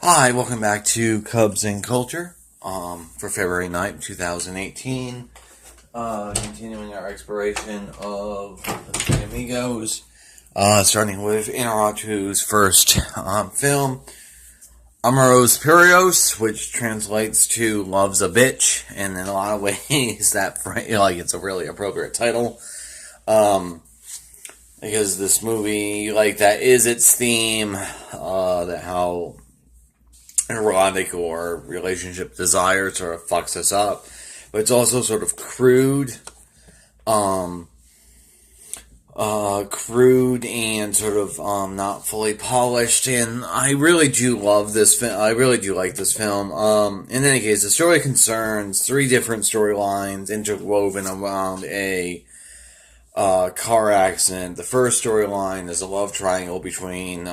Hi, welcome back to Cubs and Culture for February 9th, 2018. Continuing our exploration of the Three Amigos, starting with Inarritu's first film, Amores, Perros, which translates to Love's a Bitch, and in a lot of ways that it's a really appropriate title. Because this movie, that is its theme, that how erotic or relationship desire sort of fucks us up, but it's also sort of crude and sort of not fully polished, and I really do love this film. I really do like this film. In any case, the story concerns three different storylines interwoven around a car accident. The first storyline is a love triangle between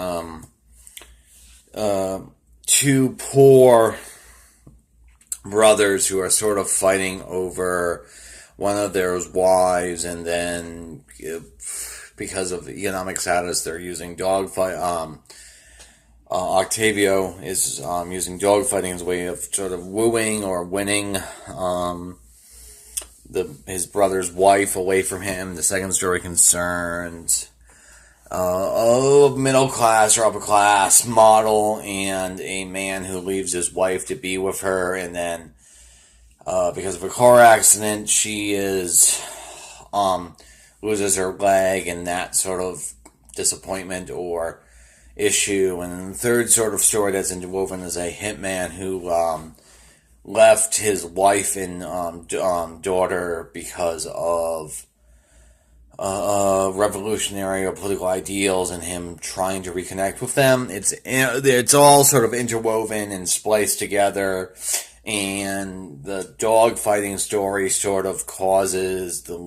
two poor brothers who are sort of fighting over one of their wives, and then because of economic status, they're using dogfight. Octavio is using dogfighting as a way of sort of wooing or winning his brother's wife away from him. The second story concerns a middle class or upper class model and a man who leaves his wife to be with her, and then because of a car accident, she loses her leg, and that sort of disappointment or issue. And then the third sort of story that's interwoven is a hitman who left his wife and daughter because of revolutionary or political ideals, and him trying to reconnect with them. It's all sort of interwoven and spliced together, and the dog fighting story sort of causes the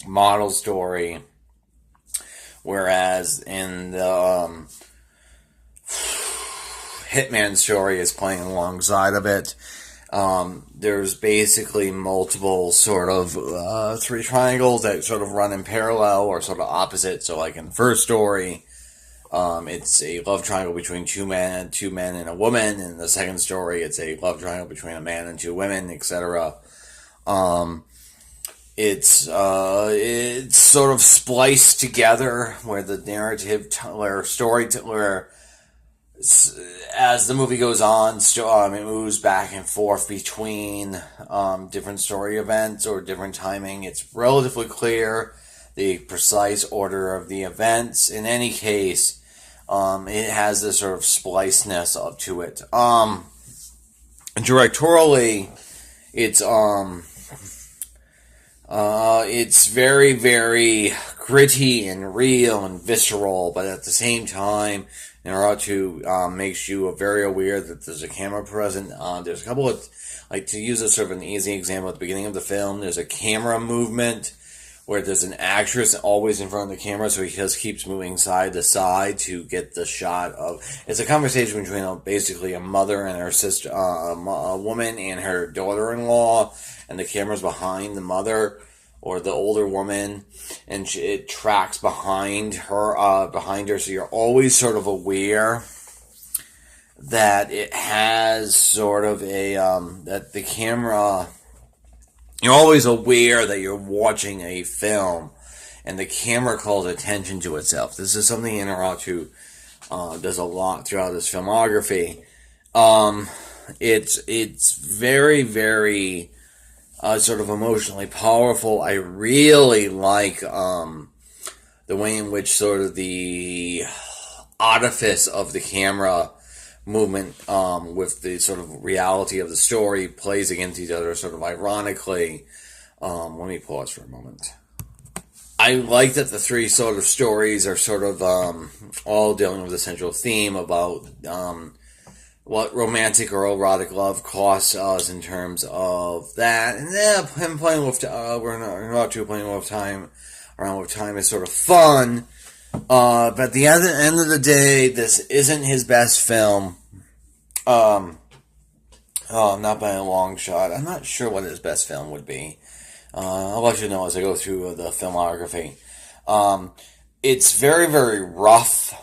model story, whereas in the hitman story is playing alongside of it. There's basically multiple sort of three triangles that sort of run in parallel or sort of opposite. So like in the first story, it's a love triangle between two men and a woman. In the second story, it's a love triangle between a man and two women, etc. It's sort of spliced together where the narrative, where as the movie goes on, it moves back and forth between different story events or different timing. It's relatively clear the precise order of the events. In any case, it has this sort of spliceness up to it. Directorially, it's very, very gritty and real and visceral, but at the same time, Inarritu makes you very aware that there's a camera present. There's a couple of, to use a sort of an easy example at the beginning of the film, there's a camera movement where there's an actress always in front of the camera, so he just keeps moving side to side to get the shot of. It's a conversation between basically a mother and her sister, a woman and her daughter-in-law, and the camera's behind the mother or the older woman, and it tracks behind her, so you're always sort of aware that it has sort of a, that the camera, you're always aware that you're watching a film, and the camera calls attention to itself. This is something Inarritu does a lot throughout his filmography. It's very, very sort of emotionally powerful. I really like the way in which sort of the artifice of the camera movement with the sort of reality of the story plays against each other sort of ironically. Let me pause for a moment. I like that the three sort of stories are sort of all dealing with a central theme about what romantic or erotic love costs us in terms of that, and him playing with we're not too playing with time around with time is sort of fun, but at the end of the day, this isn't his best film. Not by a long shot. I'm not sure what his best film would be. I'll let you know as I go through the filmography. It's very, very rough.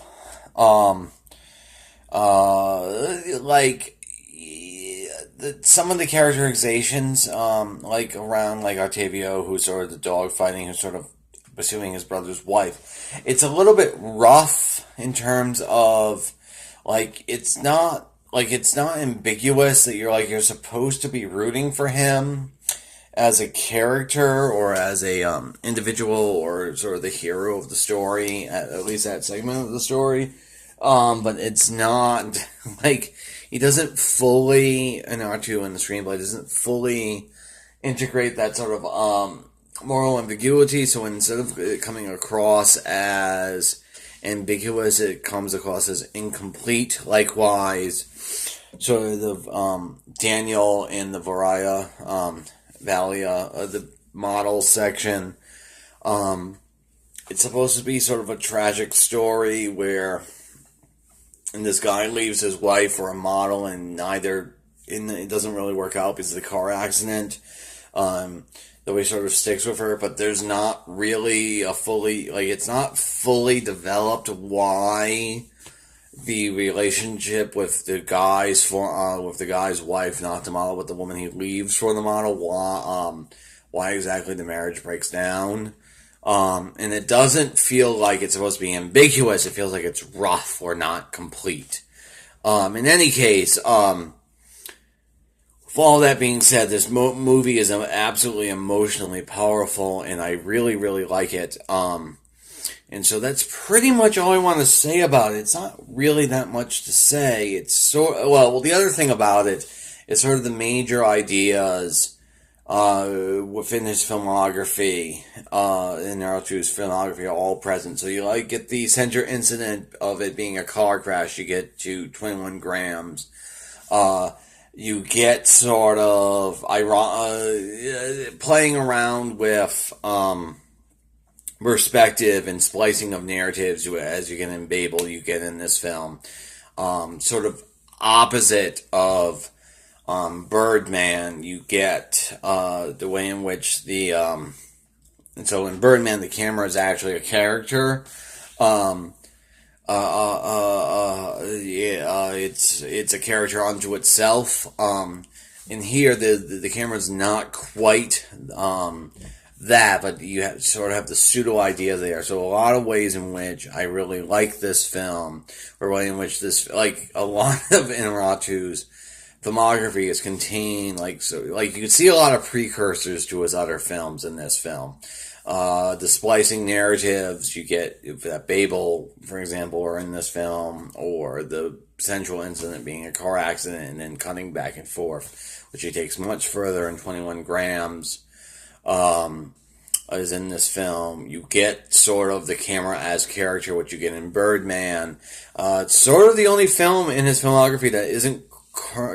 some of the characterizations, like around like Octavio, who's sort of the dog fighting, who's sort of pursuing his brother's wife. It's a little bit rough in terms of it's not ambiguous that you're supposed to be rooting for him as a character or as a individual or sort of the hero of the story, at least that segment of the story. But it's not like he doesn't fully, Inarritu in the screenplay doesn't fully integrate that sort of moral ambiguity. So instead of it coming across as ambiguous, it comes across as incomplete. Likewise, sort of Daniel in the Valia, the model section. It's supposed to be sort of a tragic story where this guy leaves his wife for a model, and it doesn't really work out because of the car accident. Though he sort of sticks with her, but there's not really it's not fully developed why the relationship with the guy's wife, not the model, but the woman he leaves for the model, why exactly the marriage breaks down. And it doesn't feel like it's supposed to be ambiguous. It feels like it's rough or not complete. In any case, with all that being said, this movie is absolutely emotionally powerful, and I really, really like it. And so that's pretty much all I want to say about it. It's not really that much to say. It's the other thing about it is sort of the major ideas within his filmography, in Inarritu's filmography, are all present. So you get the center incident of it being a car crash. You get to 21 grams. You get sort of playing around with perspective and splicing of narratives as you get in Babel, you get in this film. Sort of opposite of Birdman, you get the way in which and so in Birdman the camera is actually a character. It's a character unto itself. In here, the camera's not quite that, but you sort of have the pseudo idea there. So a lot of ways in which I really like this film, or way in which this, like a lot of Inarritu's filmography is contained, you can see a lot of precursors to his other films in this film. The splicing narratives you get that Babel, for example, are in this film, or the central incident being a car accident and then cutting back and forth, which he takes much further in 21 grams, is in this film. You get sort of the camera as character, what you get in Birdman. It's sort of the only film in his filmography that isn't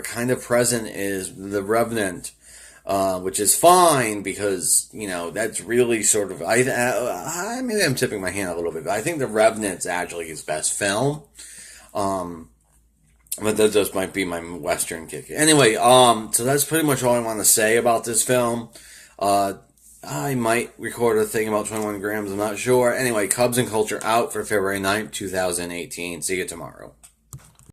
kind of present is The Revenant. Which is fine because, that's really sort of, maybe I'm tipping my hand a little bit, but I think The Revenant's actually his best film. But that just might be my Western kick. Anyway, so that's pretty much all I want to say about this film. I might record a thing about 21 grams, I'm not sure. Anyway, Cubs and Culture out for February 9th, 2018. See you tomorrow.